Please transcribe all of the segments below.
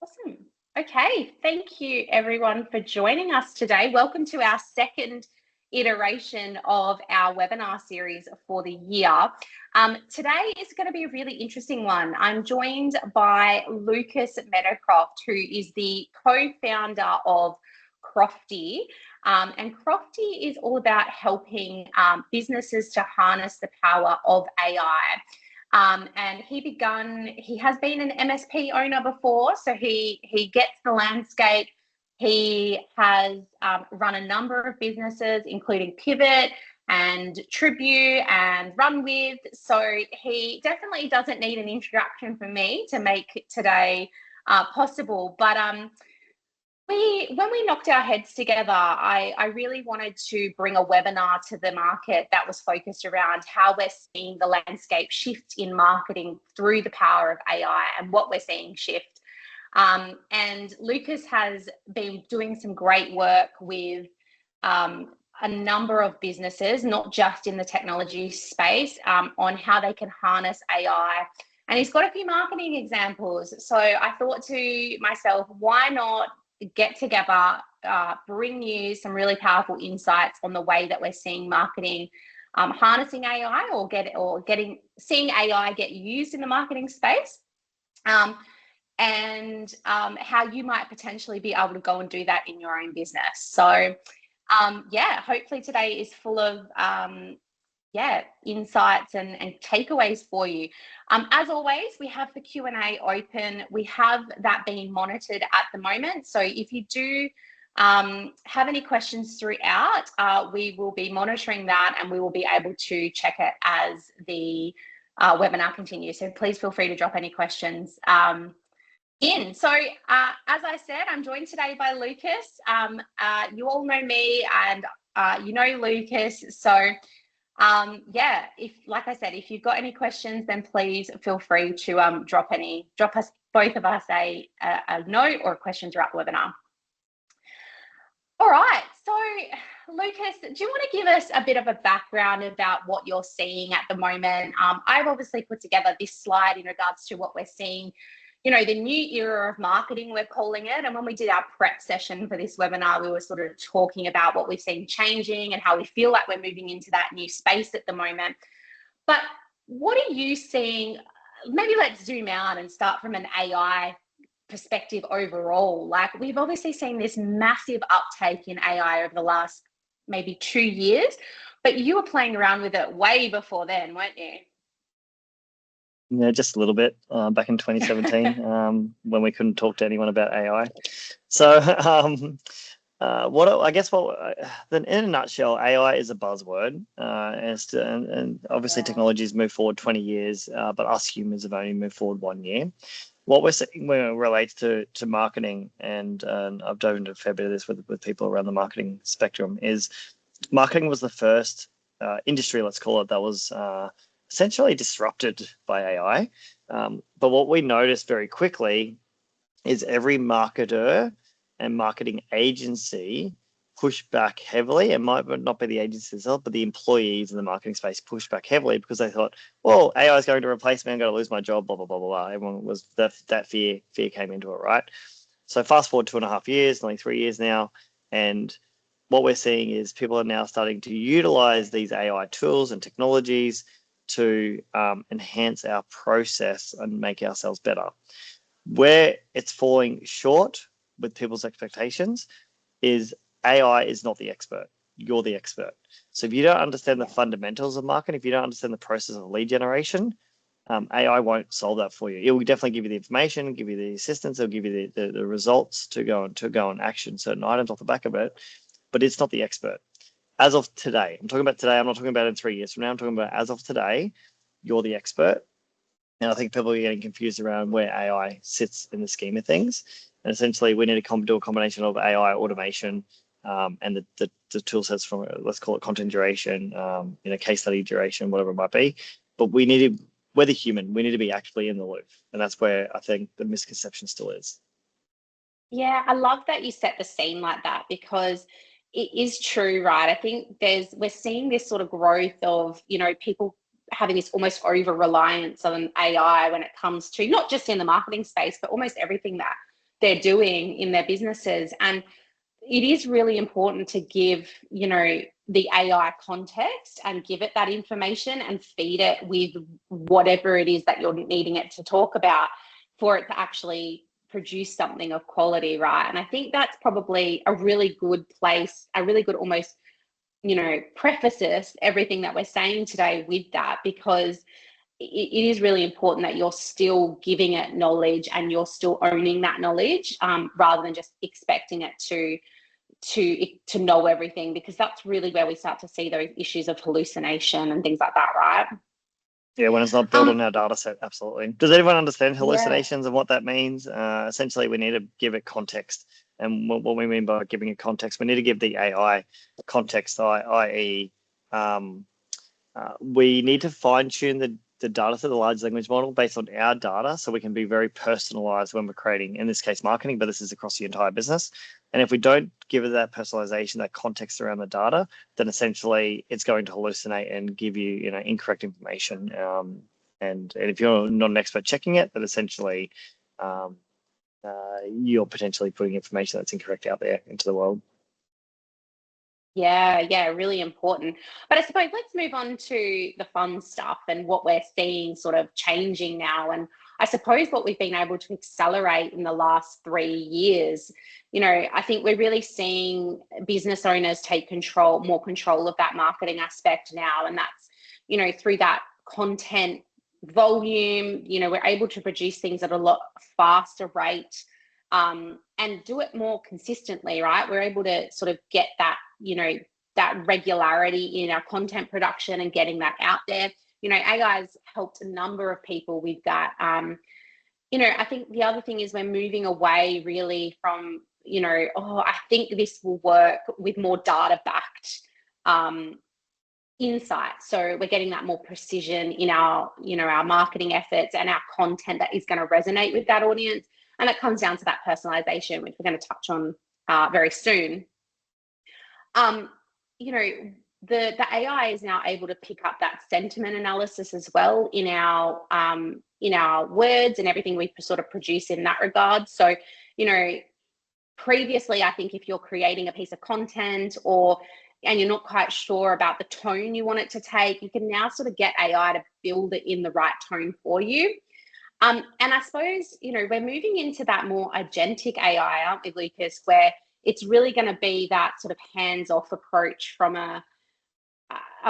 Awesome. Okay, thank you everyone for joining us today. Welcome to our second iteration of our webinar series for the year. Today is going to be a really interesting one. I'm joined by Lucas Meadowcroft, who is the co-founder of Crofty. And Crofty is all about helping businesses to harness the power of AI. And he has been an MSP owner before, so he gets the landscape. He has run a number of businesses, including Pivot and Tribute and Run With. So he definitely doesn't need an introduction from me to make today possible. But when we knocked our heads together, I really wanted to bring a webinar to the market that was focused around how we're seeing the landscape shift in marketing through the power of AI and what we're seeing shift. And Lucas has been doing some great work with a number of businesses, not just in the technology space, on how they can harness AI. And he's got a few marketing examples. So I thought to myself, why not get together, bring you some really powerful insights on the way that we're seeing marketing harnessing AI seeing AI get used in the marketing space, and how you might potentially be able to go and do that in your own business. So yeah, hopefully today is full of insights and takeaways for you. As always, we have the Q&A open. We have that being monitored at the moment. So if you do have any questions throughout, we will be monitoring that and we will be able to check it as the webinar continues. So please feel free to drop any questions in. So as I said, I'm joined today by Lucas. You all know me and you know Lucas. So like I said, if you've got any questions, then please feel free to drop us, both of us, a note or a question throughout the webinar. All right, so Lucas, do you want to give us a bit of a background about what you're seeing at the moment? I've obviously put together this slide in regards to what we're seeing, you know, the new era of marketing, we're calling it. And when we did our prep session for this webinar, we were sort of talking about what we've seen changing and how we feel like we're moving into that new space at the moment. But what are you seeing? Maybe let's zoom out and start from an AI perspective overall. Like, we've obviously seen this massive uptake in AI over the last maybe 2 years, but you were playing around with it way before then, weren't you? Yeah, just a little bit back in 2017 when we couldn't talk to anyone about AI. So in a nutshell, AI is a buzzword, and obviously technology's moved forward 20 years, but us humans have only moved forward 1 year. What we're seeing when it relates to marketing, and I've dove into a fair bit of this with people around the marketing spectrum, is marketing was the first industry, let's call it, that was essentially disrupted by AI. But what we noticed very quickly is every marketer and marketing agency pushed back heavily. It might not be the agency itself, but the employees in the marketing space pushed back heavily because they thought, well, AI is going to replace me. I'm going to lose my job, blah, blah, blah, blah, blah. Everyone was, that fear came into it, right? So fast forward 2.5 years, nearly 3 years now, and what we're seeing is people are now starting to utilize these AI tools and technologies to enhance our process and make ourselves better. Where it's falling short with people's expectations is AI is not the expert. You're the expert. So if you don't understand the fundamentals of marketing, if you don't understand the process of lead generation, AI won't solve that for you. It will definitely give you the information, give you the assistance, it'll give you the results to go and action certain items off the back of it, but it's not the expert. As of today, I'm talking about today, I'm not talking about in 3 years from now, I'm talking about as of today, you're the expert. And I think people are getting confused around where AI sits in the scheme of things. And essentially, we need to do a combination of AI automation and the tool sets from, let's call it content duration, case study duration, whatever it might be. But we're the human, we need to be actually in the loop. And that's where I think the misconception still is. Yeah, I love that you set the scene like that, because it is true, right? I think we're seeing this sort of growth of, people having this almost over reliance on AI when it comes to not just in the marketing space, but almost everything that they're doing in their businesses. And it is really important to give, you know, the AI context and give it that information and feed it with whatever it is that you're needing it to talk about for it to actually produce something of quality, right? And I think that's probably a really good place, a really good almost, you know, prefaces everything that we're saying today with that, because it is really important that you're still giving it knowledge and you're still owning that knowledge, rather than just expecting it to know everything, because that's really where we start to see those issues of hallucination and things like that, right? Yeah, when it's not built on our data set, absolutely. Does anyone understand Yeah. hallucinations and what that means? Essentially, we need to give it context. And what we mean by giving it context, we need to give the AI context, i.e., we need to fine-tune the data set, the large language model, based on our data, so we can be very personalized when we're creating, in this case, marketing, but this is across the entire business. And if we don't give it that personalization, that context around the data, then essentially it's going to hallucinate and give you, you know, incorrect information. And if you're not an expert checking it, then essentially you're potentially putting information that's incorrect out there into the world. Yeah, really important. But I suppose let's move on to the fun stuff and what we're seeing sort of changing now. And I suppose what we've been able to accelerate in the last 3 years, you know, I think we're really seeing business owners take more control of that marketing aspect now. And that's, you know, through that content volume, you know, we're able to produce things at a lot faster rate, and do it more consistently, right? We're able to sort of get that, you know, that regularity in our content production and getting that out there. You know, AI's helped a number of people with that. You know, I think the other thing is we're moving away really from, you know, I think this will work, with more data backed insight. So we're getting that more precision in our, you know, our marketing efforts and our content that is going to resonate with that audience. And that comes down to that personalization, which we're going to touch on very soon. You know, the AI is now able to pick up that sentiment analysis as well in our words and everything we sort of produce in that regard. So, you know, previously, I think if you're creating a piece of content and you're not quite sure about the tone you want it to take, you can now sort of get AI to build it in the right tone for you. And I suppose, you know, we're moving into that more agentic AI, aren't we, Lucas, where it's really going to be that sort of hands-off approach from a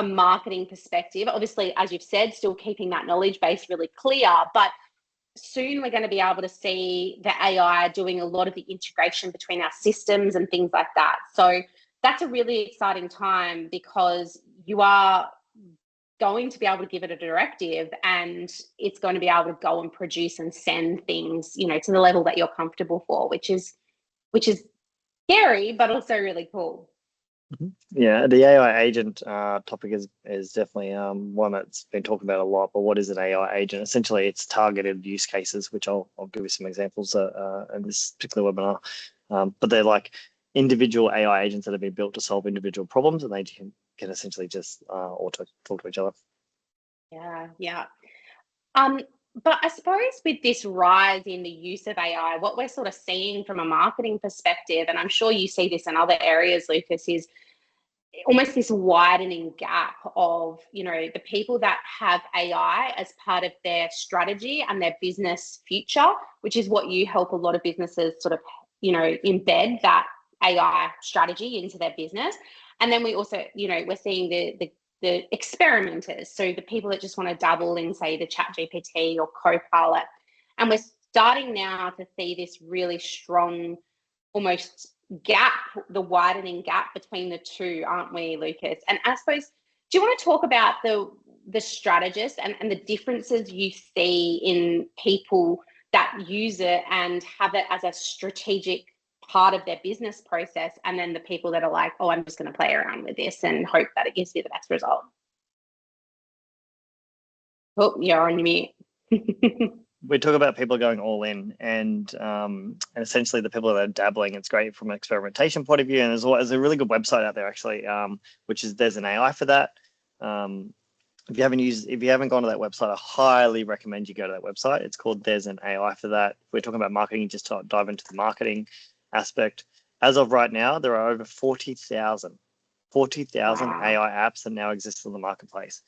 marketing perspective. Obviously, as you've said, still keeping that knowledge base really clear, but soon we're going to be able to see the AI doing a lot of the integration between our systems and things like that. So that's a really exciting time, because you are going to be able to give it a directive and it's going to be able to go and produce and send things, you know, to the level that you're comfortable for, which is scary, but also really cool. Yeah, the AI agent topic is definitely one that's been talked about a lot. But what is an AI agent? Essentially, it's targeted use cases, which I'll give you some examples in this particular webinar. But they're like individual AI agents that have been built to solve individual problems, and they can essentially just auto talk to each other. Yeah. But I suppose with this rise in the use of AI, what we're sort of seeing from a marketing perspective, and I'm sure you see this in other areas, Lucas, is almost this widening gap of, you know, the people that have AI as part of their strategy and their business future, which is what you help a lot of businesses sort of, you know, embed that AI strategy into their business. And then we also, you know, we're seeing the experimenters, so the people that just want to dabble in, say, the ChatGPT or Copilot. And we're starting now to see this really strong, almost gap, the widening gap between the two, aren't we, Lucas? And I suppose, do you want to talk about the strategists and the differences you see in people that use it and have it as a strategic part of their business process, and then the people that are like, oh, I'm just going to play around with this and hope that it gives me the best result? Oh, you're on mute. We talk about people going all in, and essentially the people that are dabbling, it's great from an experimentation point of view. And there's a really good website out there, actually, which is There's an AI for that. if you haven't gone to that website, I highly recommend you go to that website. It's called There's an AI for that. If we're talking about marketing, just dive into the marketing aspect. As of right now, there are over 40,000 Wow. AI apps that now exist in the marketplace.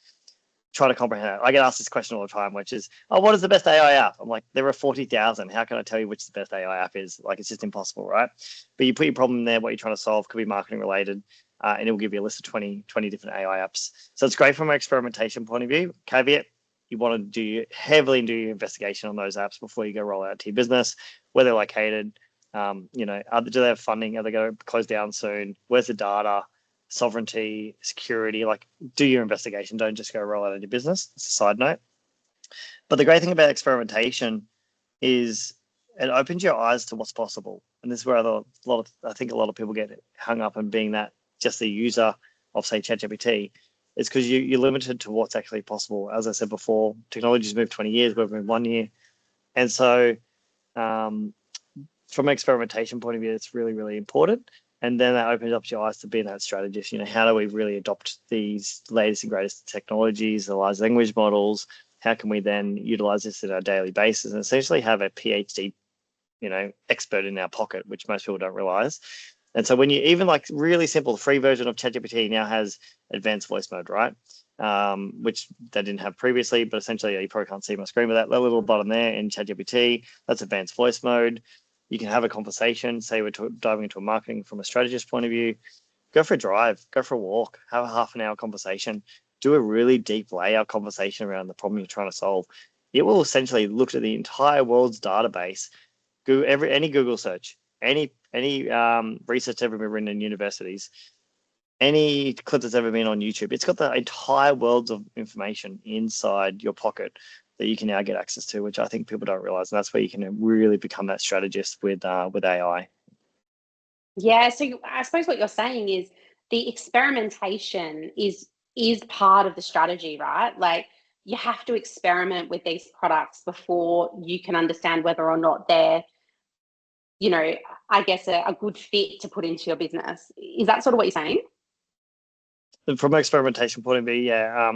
Try to comprehend that. I get asked this question all the time, which is, oh, what is the best AI app? I'm like, there are 40,000. How can I tell you which the best AI app is? Like, it's just impossible, right? But you put your problem there, what you're trying to solve could be marketing related, and it will give you a list of 20 different AI apps. So it's great from an experimentation point of view. Caveat, you want to do your investigation on those apps before you go roll out to your business, where they're located, do they have funding? Are they going to close down soon? Where's the data? Sovereignty, security, like do your investigation. Don't just go roll out in your business. It's a side note. But the great thing about experimentation is it opens your eyes to what's possible. And this is where I think a lot of people get hung up on being that just the user of, say, ChatGPT. It's because you're limited to what's actually possible. As I said before, technology's moved 20 years, we've moved 1 year. And so from an experimentation point of view, it's really, really important. And then that opens up your eyes to being that strategist. How do we really adopt these latest and greatest technologies, the large language models? How can we then utilize this on a daily basis and essentially have a PhD, expert in our pocket, which most people don't realize. And so when you even like really simple, the free version of ChatGPT now has advanced voice mode, right? Which they didn't have previously, but essentially you probably can't see my screen with that little button there in ChatGPT. That's advanced voice mode. You can have a conversation, say we're diving into a marketing from a strategist point of view, go for a drive, go for a walk, have a half an hour conversation, do a really deep layout conversation around the problem you're trying to solve. It will essentially look at the entire world's database, any Google search, any research ever been written in universities, any clip that's ever been on YouTube. It's got the entire worlds of information inside your pocket that you can now get access to, which I think people don't realize. And that's where you can really become that strategist with AI. Yeah, so I suppose what you're saying is the experimentation is part of the strategy, right? Like you have to experiment with these products before you can understand whether or not they're, I guess a good fit to put into your business. Is that sort of what you're saying? From an experimentation point of view, yeah.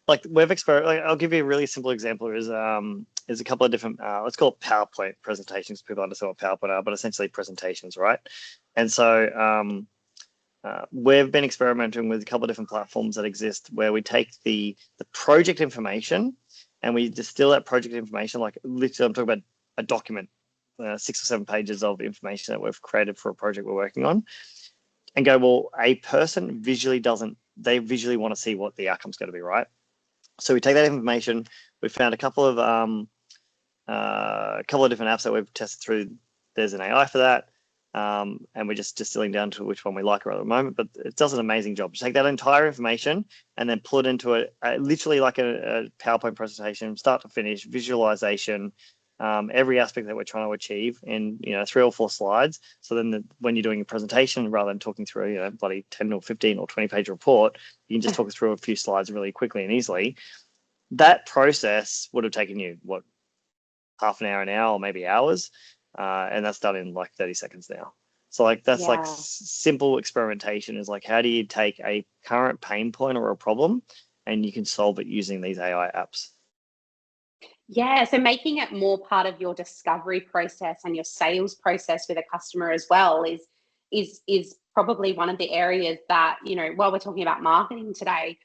Like I'll give you a really simple example. There's a couple of different, let's call it PowerPoint presentations. People understand what PowerPoint are, but essentially presentations, right? And so we've been experimenting with a couple of different platforms that exist where we take the project information and we distill that project information, like literally I'm talking about a document, 6 or 7 pages of information that we've created for a project we're working on, and go, well, a person visually want to see what the outcome's going to be, right? So we take that information. We found a couple of different apps that we've tested through. There's an AI for that, and we're just distilling down to which one we like right at the moment. But it does an amazing job. Just take that entire information and then pull it into literally like a PowerPoint presentation, start to finish, visualization, every aspect that we're trying to achieve in 3 or 4 slides. So then when you're doing a presentation, rather than talking through bloody 10 or 15 or 20 page report, you can just talk through a few slides really quickly and easily. That process would have taken you half an hour, or maybe hours, and that's done in like 30 seconds now. So like that's like simple experimentation is like, how do you take a current pain point or a problem and you can solve it using these AI apps? Yeah, so making it more part of your discovery process and your sales process with a customer as well is probably one of the areas that, while we're talking about marketing today,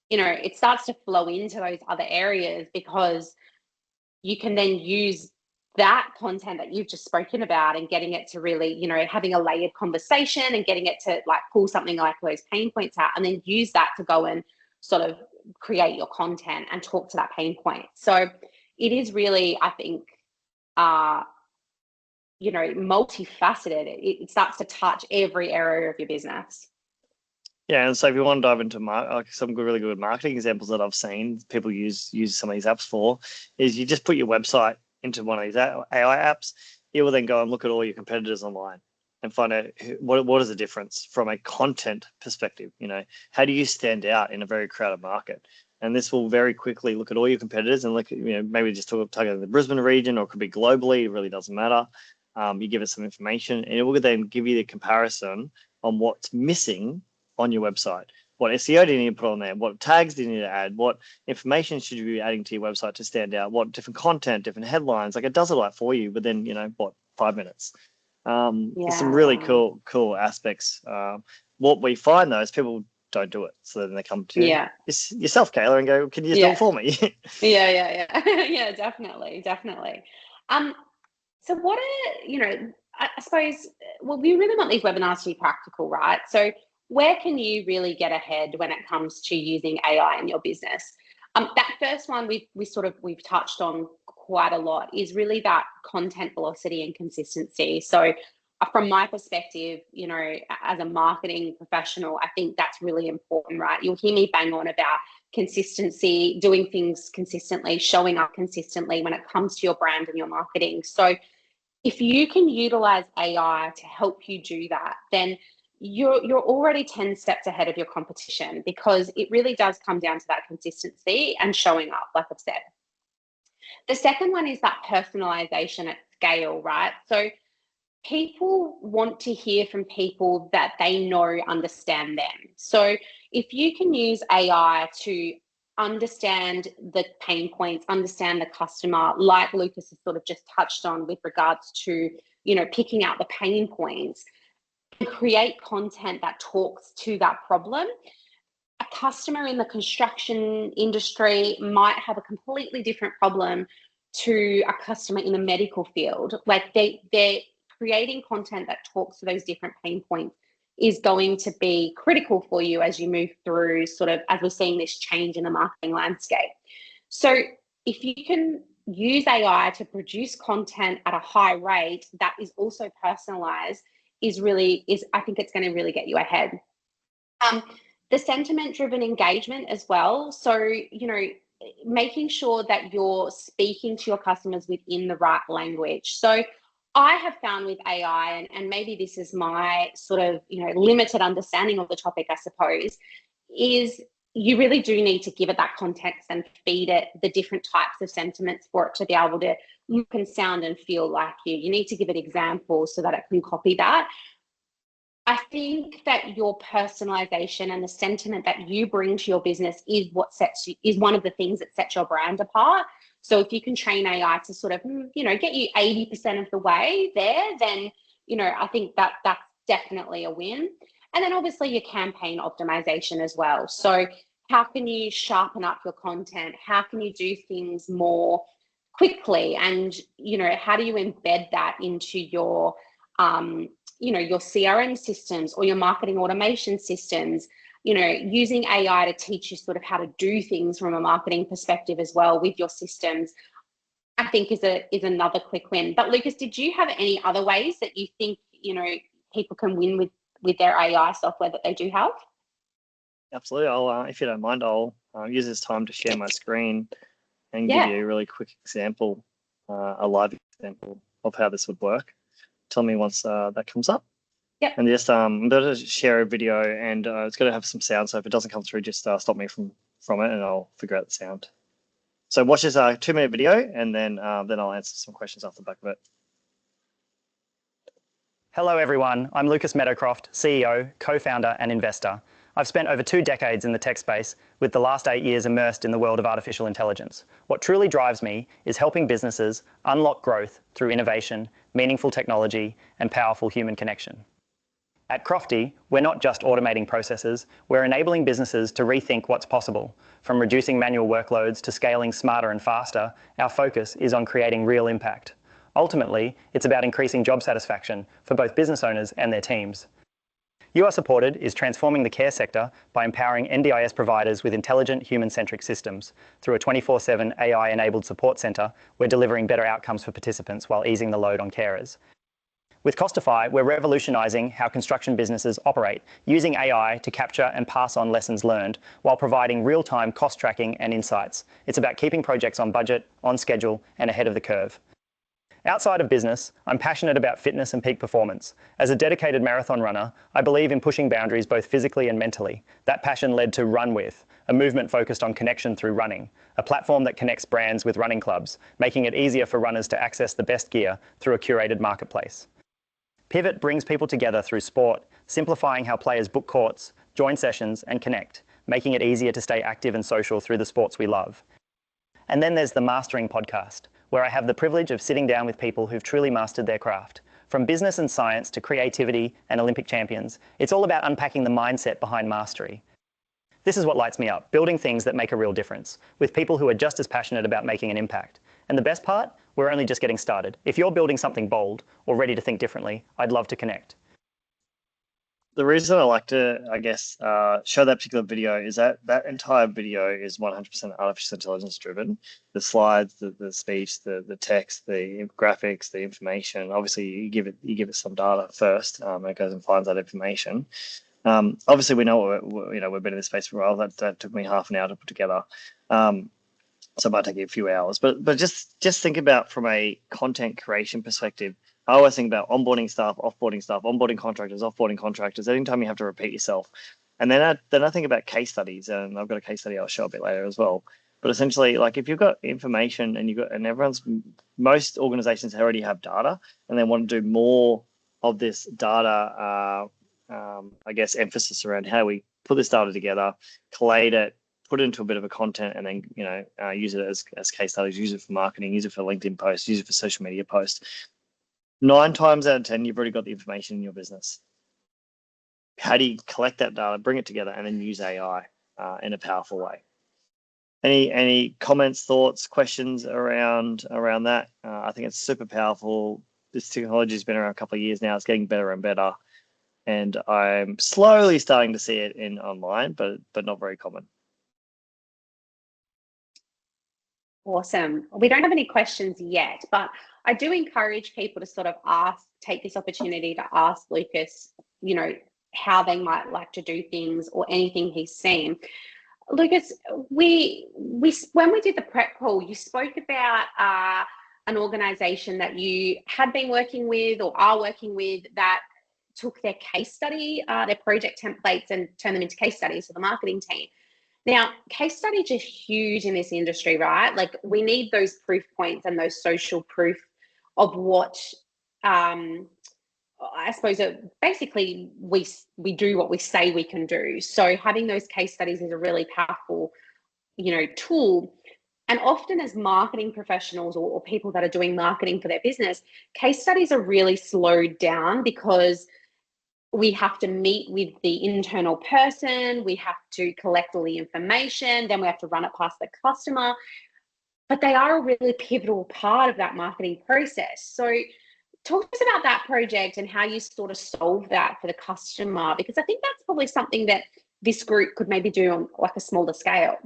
it starts to flow into those other areas, because you can then use that content that you've just spoken about and getting it to really, having a layered conversation and getting it to like pull something like those pain points out, and then use that to go and sort of create your content and talk to that pain point. So it is really, I think, multifaceted. It starts to touch every area of your business. Yeah, and so if you want to dive into some really good marketing examples that I've seen people use some of these apps for, is you just put your website into one of these AI apps. It will then go and look at all your competitors online and find out what is the difference from a content perspective. How do you stand out in a very crowded market? And this will very quickly look at all your competitors and look at, maybe just target the Brisbane region, or it could be globally. It really doesn't matter. You give it some information and it will then give you the comparison on what's missing on your website. what SEO do you need to put on there? What tags do you need to add? What information should you be adding to your website to stand out? What different content, different headlines? Like, it does it all for you within, 5 minutes. There's some really cool aspects. What we find though is people don't do it. So then they come to yourself, Kayla, and go, can you just do it for me? Yeah, definitely. So what I suppose, well, we really want these webinars to be practical, right? So where can you really get ahead when it comes to using AI in your business? That first one we've touched on quite a lot is really that content velocity and consistency. So from my perspective, as a marketing professional, I think that's really important, right? You'll hear me bang on about consistency, doing things consistently, showing up consistently when it comes to your brand and your marketing. So if you can utilize AI to help you do that, then you're already 10 steps ahead of your competition, because it really does come down to that consistency and showing up, like I've said. The second one is that personalization at scale, right? So people want to hear from people that they know understand them. So if you can use AI to understand the pain points, understand the customer, like Lucas has sort of just touched on with regards to, picking out the pain points, and create content that talks to that problem. A customer in the construction industry might have a completely different problem to a customer in the medical field. Like they're creating content that talks to those different pain points is going to be critical for you as you move through, sort of, as we're seeing this change in the marketing landscape. So if you can use AI to produce content at a high rate that is also personalized, I think it's going to really get you ahead. The sentiment-driven engagement as well. So, making sure that you're speaking to your customers within the right language. So I have found with AI, and maybe this is my sort of, limited understanding of the topic, I suppose, is you really do need to give it that context and feed it the different types of sentiments for it to be able to look and sound and feel like you. You need to give it examples so that it can copy that. I think that your personalization and the sentiment that you bring to your business is one of the things that sets your brand apart. So if you can train AI to sort of, get you 80% of the way there, then, I think that that's definitely a win. And then obviously your campaign optimization as well. So how can you sharpen up your content? How can you do things more quickly? And, how do you embed that into your your CRM systems or your marketing automation systems, using AI to teach you sort of how to do things from a marketing perspective as well with your systems, I think is another quick win. But Lucas, did you have any other ways that you think, people can win with their AI software that they do have? Absolutely. I'll, if you don't mind, I'll use this time to share my screen and give you a really quick example, a live example of how this would work. Tell me once that comes up. Yeah. And just I'm going to share a video, and it's going to have some sound. So if it doesn't come through, just stop me from it, and I'll figure out the sound. So watch this 2-minute video, and then I'll answer some questions off the back of it. Hello everyone, I'm Lucas Meadowcroft, CEO, co-founder and investor. I've spent over 2 decades in the tech space, with the last 8 years immersed in the world of artificial intelligence. What truly drives me is helping businesses unlock growth through innovation, meaningful technology, and powerful human connection. At Crofty, we're not just automating processes, we're enabling businesses to rethink what's possible. From reducing manual workloads to scaling smarter and faster, our focus is on creating real impact. Ultimately, it's about increasing job satisfaction for both business owners and their teams. You Are Supported is transforming the care sector by empowering NDIS providers with intelligent human-centric systems. Through a 24/7 AI-enabled support centre, we're delivering better outcomes for participants while easing the load on carers. With Costify, we're revolutionising how construction businesses operate, using AI to capture and pass on lessons learned while providing real-time cost tracking and insights. It's about keeping projects on budget, on schedule, and ahead of the curve. Outside of business, I'm passionate about fitness and peak performance. As a dedicated marathon runner, I believe in pushing boundaries both physically and mentally. That passion led to Run With, a movement focused on connection through running, a platform that connects brands with running clubs, making it easier for runners to access the best gear through a curated marketplace. Pivot brings people together through sport, simplifying how players book courts, join sessions, and connect, making it easier to stay active and social through the sports we love. And then there's the Mastering podcast, where I have the privilege of sitting down with people who've truly mastered their craft. From business and science to creativity and Olympic champions, it's all about unpacking the mindset behind mastery. This is what lights me up, building things that make a real difference, with people who are just as passionate about making an impact. And the best part, we're only just getting started. If you're building something bold or ready to think differently, I'd love to connect. The reason I like to, show that particular video is that entire video is 100% artificial intelligence driven. The slides, the speech, the text, the graphics, the information. Obviously, you give it some data first, and it goes and finds that information. Obviously, we know we've been in this space for a while. That took me half an hour to put together. So it might take you a few hours. But just think about from a content creation perspective. I always think about onboarding staff, offboarding staff, onboarding contractors, offboarding contractors. Anytime you have to repeat yourself, and then I think about case studies, and I've got a case study I'll show a bit later as well. But essentially, like if you've got information and most organizations already have data, and they want to do more of this data, emphasis around how we put this data together, collate it, put it into a bit of a content, and then use it as case studies, use it for marketing, use it for LinkedIn posts, use it for social media posts. 9 times out of 10, you've already got the information in your business. How do you collect that data, bring it together, and then use AI in a powerful way? Any comments, thoughts, questions around that? I think it's super powerful. This technology has been around a couple of years now. It's getting better and better, and I'm slowly starting to see it in online, but not very common. Awesome. We don't have any questions yet, but I do encourage people to sort of take this opportunity to ask Lucas, how they might like to do things or anything he's seen. Lucas, when we did the prep call, you spoke about an organization that you had been working with or are working with that took their case study, their project templates, and turned them into case studies for the marketing team. Now, case studies are huge in this industry, right? Like we need those proof points and those social proof of what, I suppose, basically we do what we say we can do. So having those case studies is a really powerful, tool. And often as marketing professionals or people that are doing marketing for their business, case studies are really slowed down because we have to meet with the internal person, we have to collect all the information, then we have to run it past the customer. But they are a really pivotal part of that marketing process. So talk to us about that project and how you sort of solve that for the customer, because I think that's probably something that this group could maybe do on like a smaller scale.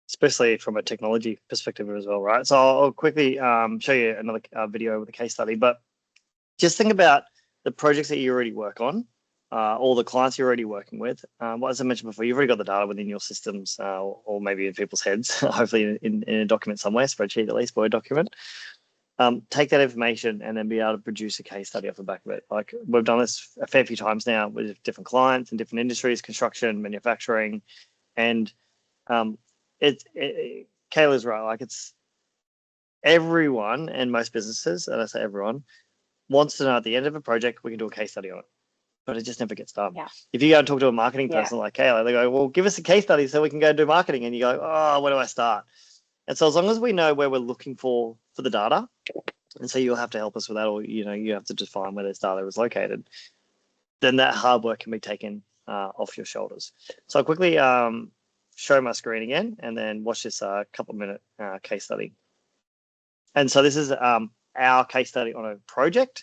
Especially from a technology perspective as well, right? So I'll quickly show you another video with a case study, but just think about the projects that you already work on, all the clients you're already working with. As I mentioned before, you've already got the data within your systems or maybe in people's heads, hopefully in a document somewhere, spreadsheet at least, Word document. Take that information and then be able to produce a case study off the back of it. Like we've done this a fair few times now with different clients in different industries, construction, manufacturing, and Kayla's right. Like it's everyone and most businesses, and I say everyone, wants to know at the end of a project, we can do a case study on it, but it just never gets done. Yeah. If you go and talk to a marketing person like Kayla, they go, well, give us a case study so we can go do marketing. And you go, oh, where do I start? And so as long as we know where we're looking for the data, and so you'll have to help us with that, or, you have to define where this data is located, then that hard work can be taken off your shoulders. So I'll quickly show my screen again and then watch this couple-minute case study. And so this is our case study on a project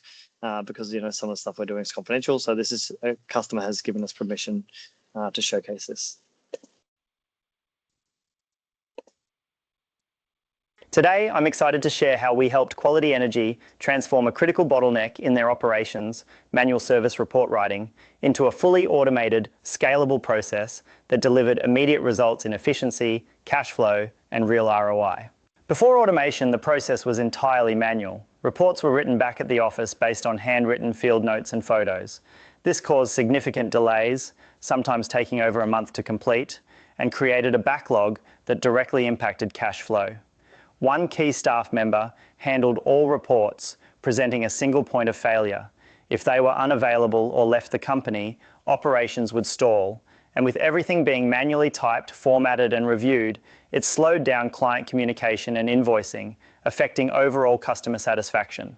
because some of the stuff we're doing is confidential. So this is a customer has given us permission to showcase this. Today, I'm excited to share how we helped Quality Energy transform a critical bottleneck in their operations, manual service report writing, into a fully automated, scalable process that delivered immediate results in efficiency, cash flow, and real ROI. Before automation, the process was entirely manual. Reports were written back at the office based on handwritten field notes and photos. This caused significant delays, sometimes taking over a month to complete, and created a backlog that directly impacted cash flow. One key staff member handled all reports, presenting a single point of failure. If they were unavailable or left the company, operations would stall, And with everything being manually typed, formatted, and reviewed, it slowed down client communication and invoicing, affecting overall customer satisfaction.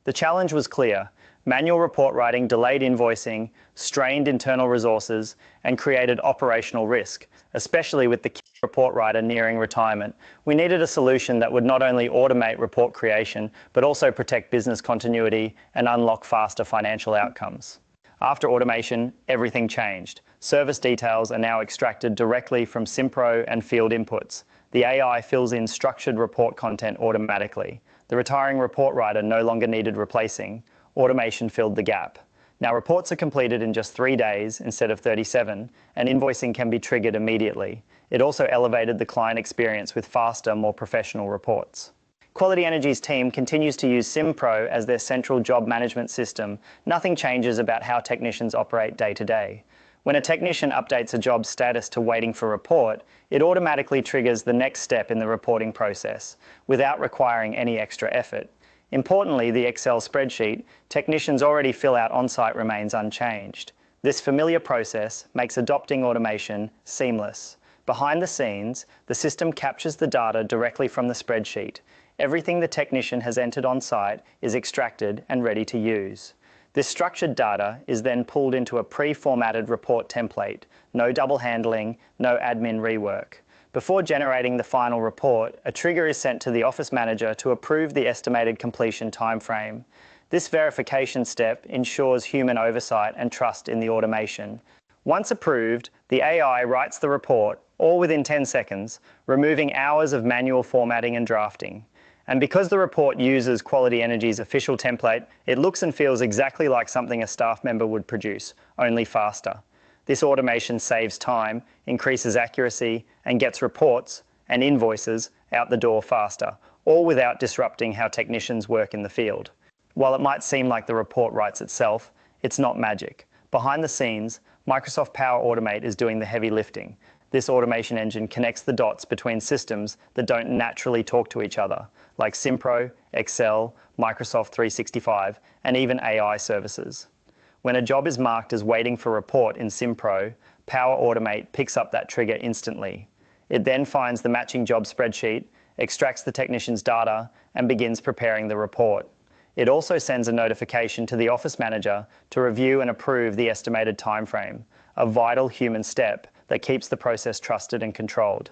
The challenge was clear. Manual report writing delayed invoicing, strained internal resources, and created operational risk, especially with the key report writer nearing retirement. We needed a solution that would not only automate report creation, but also protect business continuity and unlock faster financial outcomes. After automation, everything changed. Service details are now extracted directly from Simpro and field inputs. The AI fills in structured report content automatically. The retiring report writer no longer needed replacing. Automation filled the gap. Now reports are completed in just 3 days instead of 37, and invoicing can be triggered immediately. It also elevated the client experience with faster, more professional reports. Quality Energy's team continues to use Simpro as their central job management system. Nothing changes about how technicians operate day to day. When a technician updates a job status to waiting for report, it automatically triggers the next step in the reporting process without requiring any extra effort. Importantly, the Excel spreadsheet technicians already fill out on-site remains unchanged. This familiar process makes adopting automation seamless. Behind the scenes, the system captures the data directly from the spreadsheet. Everything the technician has entered on-site is extracted and ready to use. This structured data is then pulled into a pre-formatted report template. No double handling, no admin rework. Before generating the final report, a trigger is sent to the office manager to approve the estimated completion timeframe. This verification step ensures human oversight and trust in the automation. Once approved, the AI writes the report, all within 10 seconds, removing hours of manual formatting and drafting. And because the report uses Quality Energy's official template, it looks and feels exactly like something a staff member would produce, only faster. This automation saves time, increases accuracy, and gets reports and invoices out the door faster, all without disrupting how technicians work in the field. While it might seem like the report writes itself, it's not magic. Behind the scenes, Microsoft Power Automate is doing the heavy lifting. This automation engine connects the dots between systems that don't naturally talk to each other, like Simpro, Excel, Microsoft 365, and even AI services. When a job is marked as waiting for report in Simpro, Power Automate picks up that trigger instantly. It then finds the matching job spreadsheet, extracts the technician's data, and begins preparing the report. It also sends a notification to the office manager to review and approve the estimated timeframe, a vital human step that keeps the process trusted and controlled.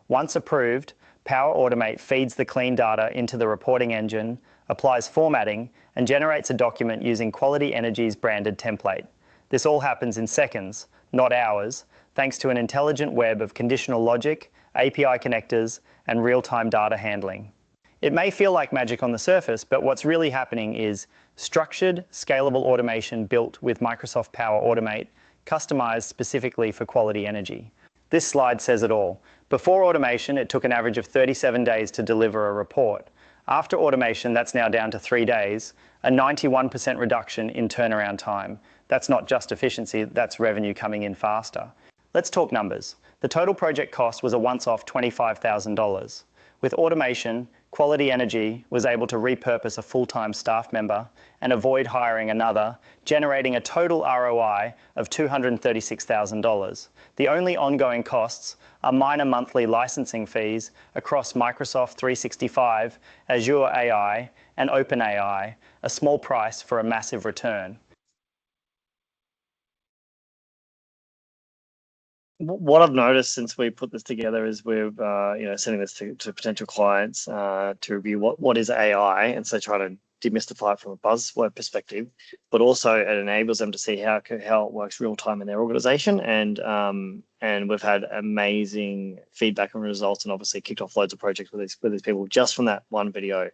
Once approved, Power Automate feeds the clean data into the reporting engine, applies formatting, and generates a document using Quality Energy's branded template. This all happens in seconds, not hours, thanks to an intelligent web of conditional logic, API connectors, and real-time data handling. It may feel like magic on the surface, but what's really happening is structured, scalable automation built with Microsoft Power Automate, customized specifically for Quality Energy. This slide says it all. Before automation, it took an average of 37 days to deliver a report. After automation, that's now down to 3 days, a 91% reduction in turnaround time. That's not just efficiency, that's revenue coming in faster. Let's talk numbers. The total project cost was a once-off $25,000. With automation, Quality Energy was able to repurpose a full-time staff member and avoid hiring another, generating a total ROI of $236,000. The only ongoing costs are minor monthly licensing fees across Microsoft 365, Azure AI, and OpenAI, a small price for a massive return. What I've noticed since we put this together is we've sending this to potential clients to review what is AI, and so trying to demystify it from a buzzword perspective, but also it enables them to see how it works real time in their organization, and we've had amazing feedback and results, and obviously kicked off loads of projects with these people just from that one video.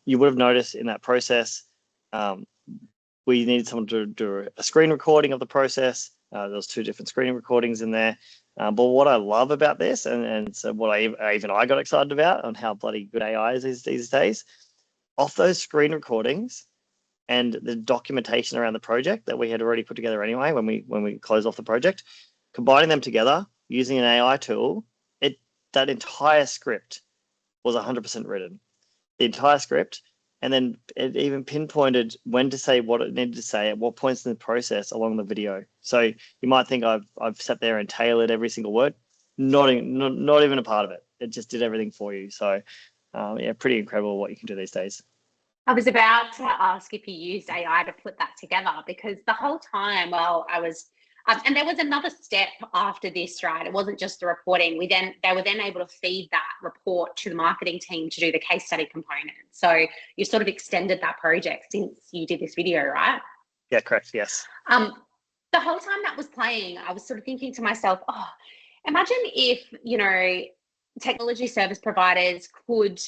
You would have noticed in that process, we needed someone to do a screen recording of the process. There was 2 different screen recordings in there. But what I love about this, and so what I got excited about on how bloody good AI is these days, off those screen recordings and the documentation around the project that we had already put together anyway when we closed off the project, combining them together using an AI tool, that entire script was 100% written. The entire script And then it even pinpointed when to say what it needed to say at what points in the process along the video. So you might think I've sat there and tailored every single word. Not even a part of it. It just did everything for you. So yeah, pretty incredible what you can do these days. I was about to ask if you used AI to put that together, because the whole time while I was, and there was another step after this, right? It wasn't just the reporting. They were then able to feed that report to the marketing team to do the case study component. So you sort of extended that project since you did this video, right? Yeah, correct. Yes. The whole time that was playing, I was sort of thinking to myself, oh, imagine if, you know, technology service providers could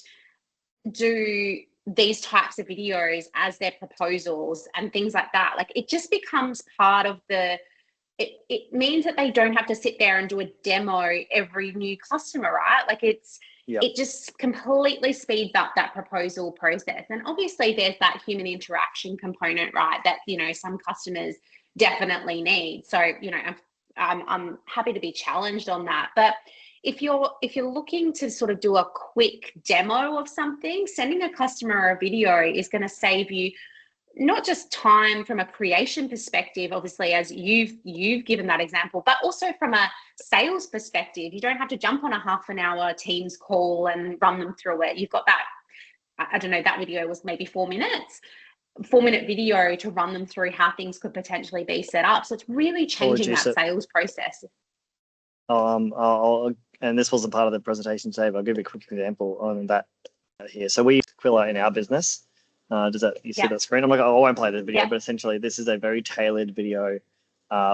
do these types of videos as their proposals and things like that. Like, it just becomes part of it means that they don't have to sit there and do a demo every new customer, right? Like, it just completely speeds up that proposal process. And obviously there's that human interaction component, right, that, you know, some customers definitely need. So, you know, I'm happy to be challenged on that. But if you're looking to sort of do a quick demo of something, sending a customer a video is going to save you not just time from a creation perspective, obviously, as you've given that example, but also from a sales perspective. You don't have to jump on a half an hour Teams call and run them through it. You've got that, I don't know, that video was maybe 4 minutes. 4-minute video to run them through how things could potentially be set up. So it's really changing that sales process. And this wasn't part of the presentation today, but I'll give you a quick example on that here. So we use Kayla in our business. Does that, you see that screen? I'm like, oh, I won't play the video, but essentially this is a very tailored video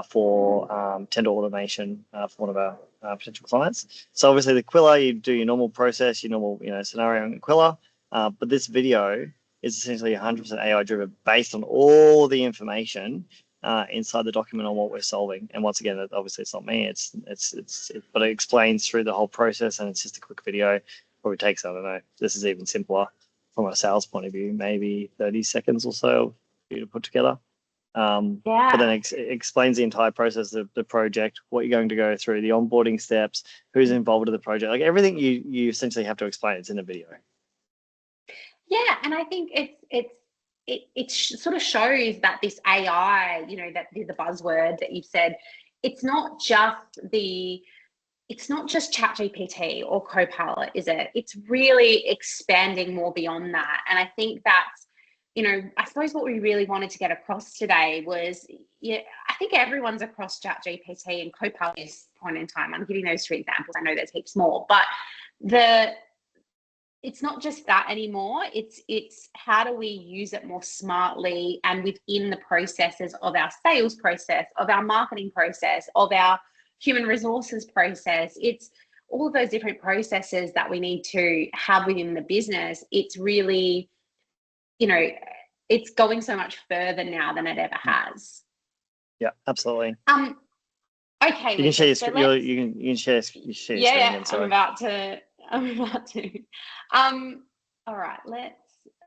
for tender automation for one of our potential clients. So obviously the Quilla, you do your normal process, your normal scenario in Quilla, but this video is essentially 100% AI driven based on all the information inside the document on what we're solving. And once again, obviously it's not me, but it explains through the whole process, and it's just a quick video. Probably takes, I don't know, this is even simpler from a sales point of view, maybe 30 seconds or so for you to put together. But then it explains the entire process of the project, what you're going to go through, the onboarding steps, who's involved in the project, like everything you essentially have to explain, it's in a video. Yeah, and I think it sort of shows that this AI, you know, that the buzzword that you've said, it's not just ChatGPT or Copilot, is it? It's really expanding more beyond that. And I think that's, you know, I suppose what we really wanted to get across today was, I think everyone's across ChatGPT and Copilot at this point in time. I'm giving those 2 examples. I know there's heaps more, but it's not just that anymore. It's how do we use it more smartly and within the processes of our sales process, of our marketing process, of our human resources process. It's all of those different processes that we need to have within the business. It's really, you know, it's going so much further now than it ever has. Yeah, absolutely. Okay. You can share you can share your screen. Yeah, I'm about to. All right, let's.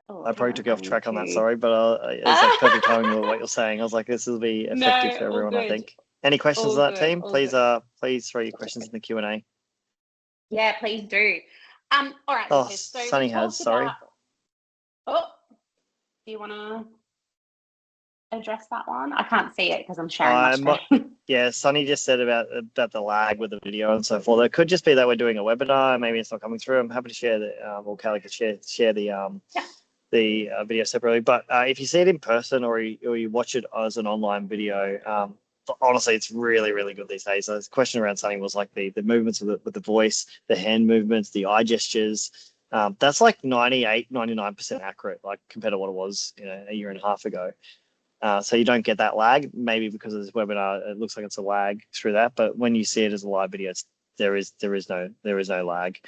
I probably took you off track on that, sorry, but it's like perfect timing with what you're saying. I was like, this will be effective for everyone, I think. Any questions on that, team? Please throw your questions in the Q&A. Yeah, please do. All right, oh, Lucas, so Sunny has, sorry. Do you want to address that one? I can't see it because I'm sharing my screen. Yeah, Sunny just said about the lag with the video and so forth. It could just be that we're doing a webinar. Maybe it's not coming through. I'm happy to share or Kayla could share the video separately. But if you see it in person or you watch it as an online video, honestly, it's really, really good these days. So the question around Sunny was like the movements with the voice, the hand movements, the eye gestures. That's like 98, 99% accurate, like compared to what it was, a year and a half ago. So you don't get that lag, maybe because of this webinar, it looks like it's a lag through that. But when you see it as a live video, there is no lag.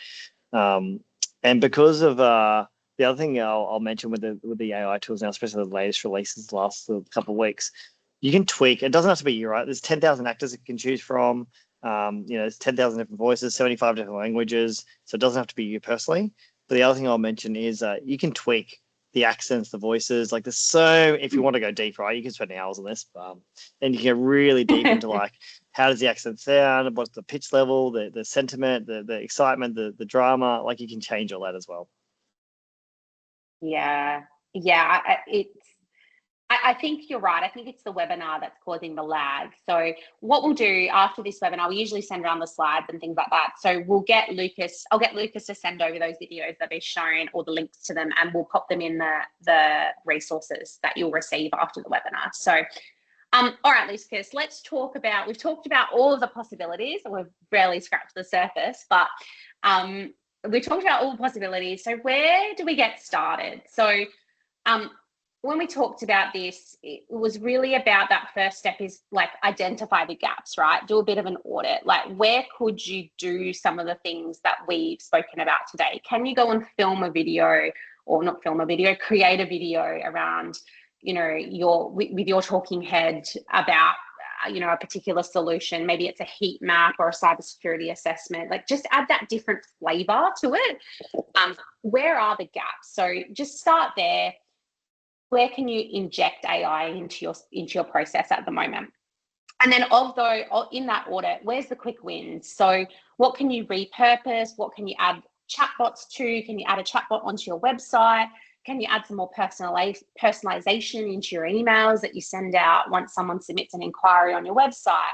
And because of the other thing I'll mention with the AI tools now, especially the latest releases the last couple of weeks, you can tweak. It doesn't have to be you, right? There's 10,000 actors you can choose from. There's 10,000 different voices, 75 different languages. So it doesn't have to be you personally. But the other thing I'll mention is you can tweak the accents, the voices. Like there's so, if you want to go deeper, right, you can spend hours on this. And you can get really deep into like, how does the accent sound? What's the pitch level, the sentiment, the excitement, the drama? Like you can change all that as well. Yeah, Yeah, I think you're right. I think it's the webinar that's causing the lag. So what we'll do after this webinar, we usually send around the slides and things like that. So I'll get Lucas to send over those videos that we've shown, or the links to them, and we'll pop them in the resources that you'll receive after the webinar. So all right, Lucas, we've talked about all of the possibilities, and we've barely scratched the surface, but we talked about all the possibilities. So where do we get started? So when we talked about this, it was really about that first step is like identify the gaps, right? Do a bit of an audit. Like, where could you do some of the things that we've spoken about today? Can you go and film a video, or not film a video, create a video around, you know, with your talking head about, you know, a particular solution? Maybe it's a heat map or a cybersecurity assessment. Like, just add that different flavor to it. Where are the gaps? So just start there. Where can you inject AI into your process at the moment? And then in that audit, where's the quick wins? So what can you repurpose? What can you add chatbots to? Can you add a chatbot onto your website? Can you add some more personalization into your emails that you send out once someone submits an inquiry on your website?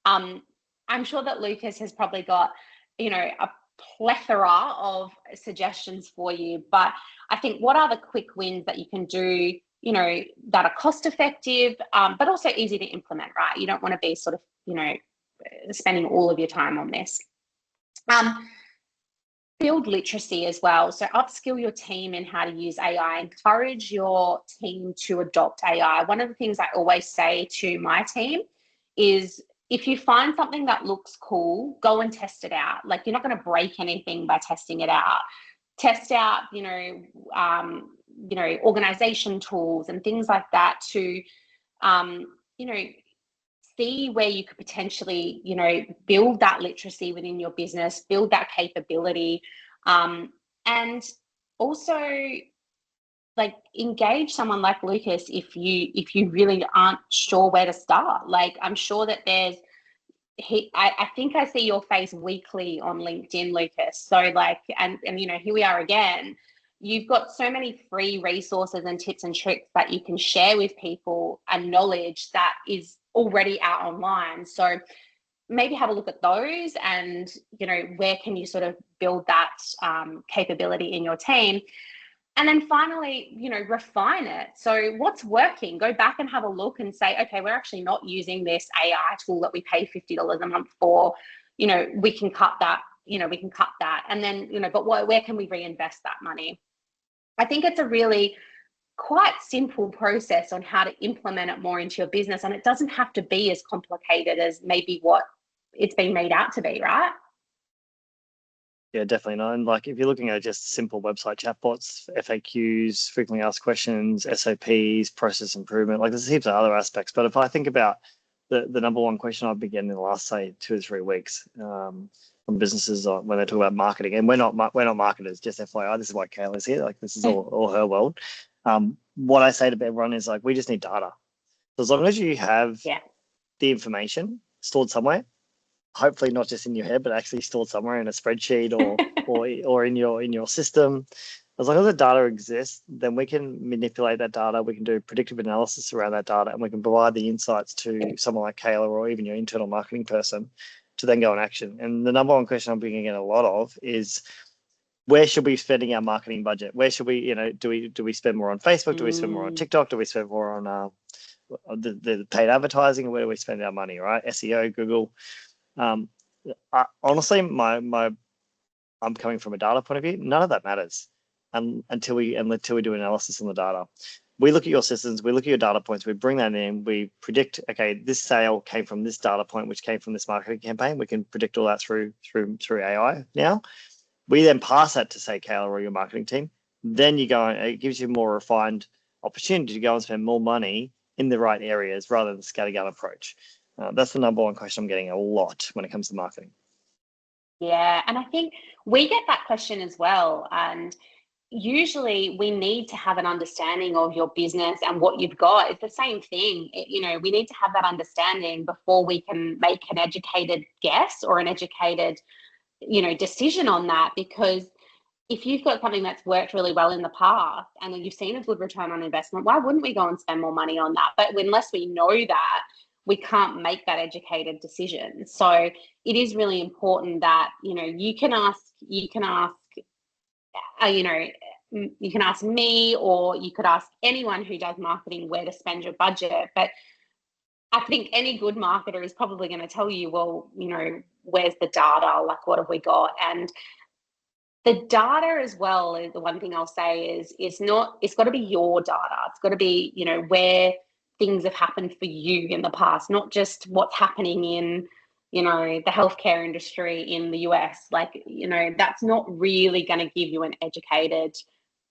I'm sure that Lucas has probably got, you know, a plethora of suggestions for you, but I think, what are the quick wins that you can do, you know, that are cost effective, but also easy to implement, right? You don't want to be sort of, you know, spending all of your time on this. Build literacy as well. So upskill your team in how to use AI. Encourage your team to adopt AI. One of the things I always say to my team is, if you find something that looks cool, go and test it out. Like, you're not going to break anything by testing it out. Test out, you know, organization tools and things like that to, you know, see where you could potentially, you know, build that literacy within your business, build that capability, and also, like, engage someone like Lucas if you really aren't sure where to start. Like, I'm sure that I think I see your face weekly on LinkedIn, Lucas. So like, and you know, here we are again. You've got so many free resources and tips and tricks that you can share with people, and knowledge that is already out online. So maybe have a look at those, and, you know, where can you sort of build that capability in your team. And then finally, you know, refine it. So what's working? Go back and have a look and say, okay, we're actually not using this AI tool that we pay $50 a month for. You know, we can cut that. And then, you know, but where can we reinvest that money? I think it's a really quite simple process on how to implement it more into your business. And it doesn't have to be as complicated as maybe what it's been made out to be, right? Yeah, definitely not. And like, if you're looking at just simple website chatbots, FAQs, frequently asked questions, SOPs, process improvement, like, there's heaps of other aspects. But if I think about the number one question I've been getting in the last, say, 2 or 3 weeks from businesses when they talk about marketing, and we're not marketers, just FYI, this is why Kayla's here. Like, this is all her world. What I say to everyone is, like, we just need data. So as long as you have the information stored somewhere, hopefully not just in your head, but actually stored somewhere in a spreadsheet or in your system. As long as the data exists, then we can manipulate that data. We can do predictive analysis around that data, and we can provide the insights to someone like Kayla, or even your internal marketing person, to then go in action. And the number one question I'm being getting a lot of is, where should we be spending our marketing budget? Where should we, you know, do we spend more on Facebook? Do we spend more on TikTok? Do we spend more on the paid advertising? Where do we spend our money, right? SEO, Google. Honestly, I'm coming from a data point of view. None of that matters until we do analysis on the data. We look at your systems, we look at your data points, we bring that in, we predict, okay, this sale came from this data point, which came from this marketing campaign. We can predict all that through AI now. We then pass that to, say, Kayla or your marketing team. Then you go, it gives you a more refined opportunity to go and spend more money in the right areas rather than the scattergun approach. That's the number one question I'm getting a lot when it comes to marketing. Yeah, and I think we get that question as well. And usually we need to have an understanding of your business and what you've got. It's the same thing. You know, we need to have that understanding before we can make an educated guess or an educated, you know, decision on that, because if you've got something that's worked really well in the past and then you've seen a good return on investment, why wouldn't we go and spend more money on that? But unless we know that, we can't make that educated decision. So it is really important that, you know, you can ask you can ask me, or you could ask anyone who does marketing where to spend your budget. But I think any good marketer is probably going to tell you, well, you know, where's the data? Like, what have we got? And the data as well is the one thing I'll say is it's got to be your data. It's got to be, you know, where things have happened for you in the past, not just what's happening in, you know, the healthcare industry in the US. Like, you know, that's not really going to give you an educated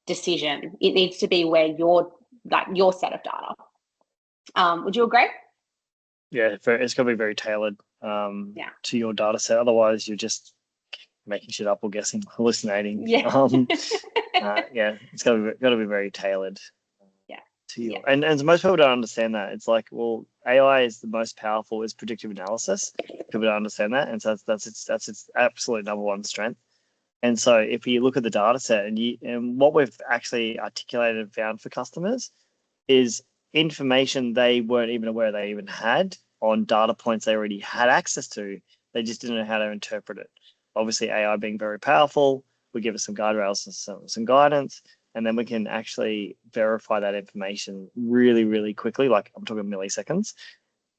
decision. It needs to be where your set of data. Would you agree? Yeah, it's got to be very tailored to your data set. Otherwise, you're just making shit up or guessing, hallucinating. Yeah. It's got to be very tailored. To you. Yeah. And most people don't understand that. It's like, well, AI is the most powerful is predictive analysis. People don't understand that, and so that's its absolute number one strength. And so if you look at the data set and what we've actually articulated and found for customers is information they weren't even aware they even had on data points they already had access to. They just didn't know how to interpret it. Obviously, AI being very powerful, we give us some guardrails and some guidance, and then we can actually verify that information really, really quickly, like I'm talking milliseconds,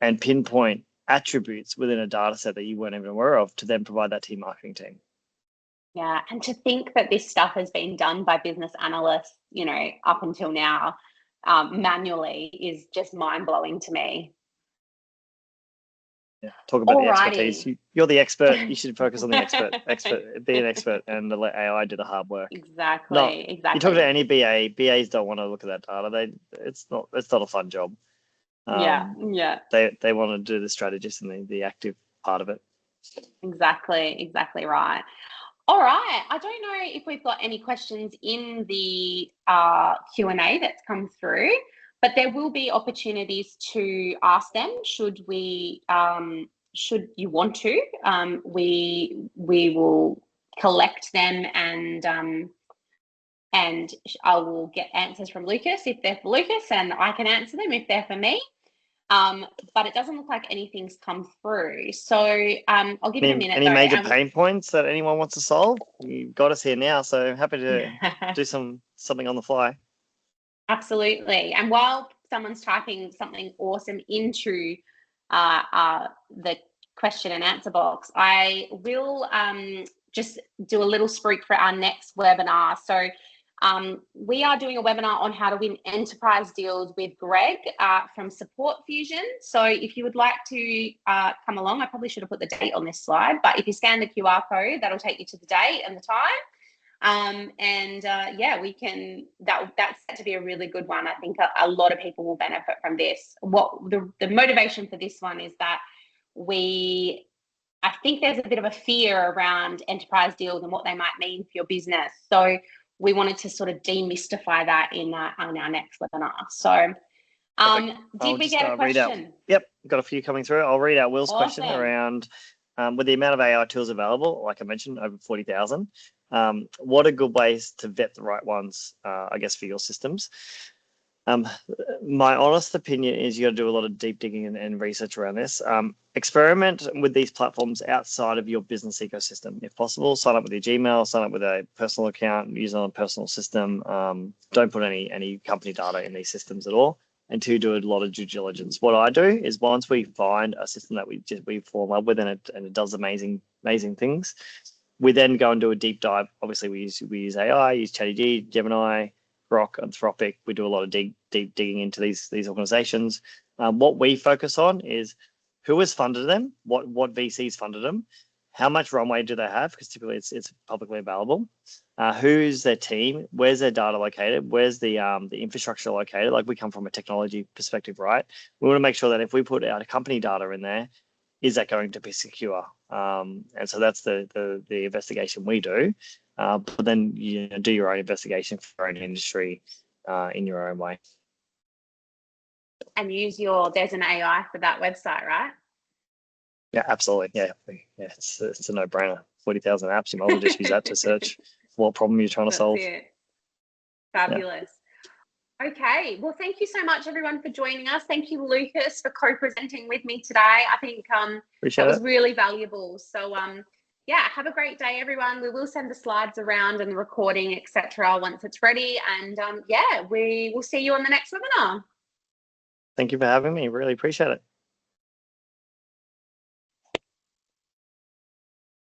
and pinpoint attributes within a data set that you weren't even aware of to then provide that to your marketing team. Yeah, and to think that this stuff has been done by business analysts, you know, up until now, manually is just mind-blowing to me. Yeah, talk about the expertise. You're the expert. You should focus on the expert. Be an expert, and let AI do the hard work. Exactly. You talk to any BA. BAs don't want to look at that data. It's not a fun job. Yeah. They want to do the strategist and the active part of it. Exactly right. All right. I don't know if we've got any questions in the Q&A that's come through, but there will be opportunities to ask them should you want to. We will collect them and I will get answers from Lucas if they're for Lucas, and I can answer them if they're for me. But it doesn't look like anything's come through. So I'll give it a minute. Any major pain points that anyone wants to solve? You've got us here now, so happy to do something on the fly. Absolutely. And while someone's typing something awesome into the question and answer box, I will just do a little spruik for our next webinar. So we are doing a webinar on how to win enterprise deals with Greg from Support Fusion. So if you would like to come along, I probably should have put the date on this slide, but if you scan the QR code, that'll take you to the date and the time. We can, that's set to be a really good one. I think a lot of people will benefit from this. What the motivation for this one is that I think there's a bit of a fear around enterprise deals and what they might mean for your business. So we wanted to sort of demystify that in our next webinar. So did we get a question? Yep, got a few coming through. I'll read out Will's Awesome. question around with the amount of AI tools available, like I mentioned, over 40,000. What are good ways to vet the right ones, I guess, for your systems? My honest opinion is you got to do a lot of deep digging and research around this. Experiment with these platforms outside of your business ecosystem. If possible, sign up with your Gmail, sign up with a personal account, use it on a personal system. Don't put any company data in these systems at all until you do a lot of due diligence. What I do is once we find a system that we fall in love with and it does amazing things, we then go and do a deep dive. Obviously, we use AI, use ChatGPT, Gemini, Grok, Anthropic. We do a lot of deep digging into these organizations. What we focus on is who has funded them, what VCs funded them, how much runway do they have, because typically it's publicly available. Who's their team? Where's their data located? Where's the infrastructure located? Like, we come from a technology perspective, right? We want to make sure that if we put our company data in there, is that going to be secure? And so that's the investigation we do. But then do your own investigation for your own industry in your own way. And use there's an AI for that website, right? Yeah, absolutely. Yeah, it's a no-brainer. 40,000 apps, you might as well just use that to search. what problem you're trying to That's solve. it. Fabulous. Yeah. Okay. Well, thank you so much, everyone, for joining us. Thank you, Lucas, for co-presenting with me today. I think that was really valuable. So, yeah, have a great day, everyone. We will send the slides around and the recording, etc., once it's ready. And yeah, we will see you on the next webinar. Thank you for having me. Really appreciate it.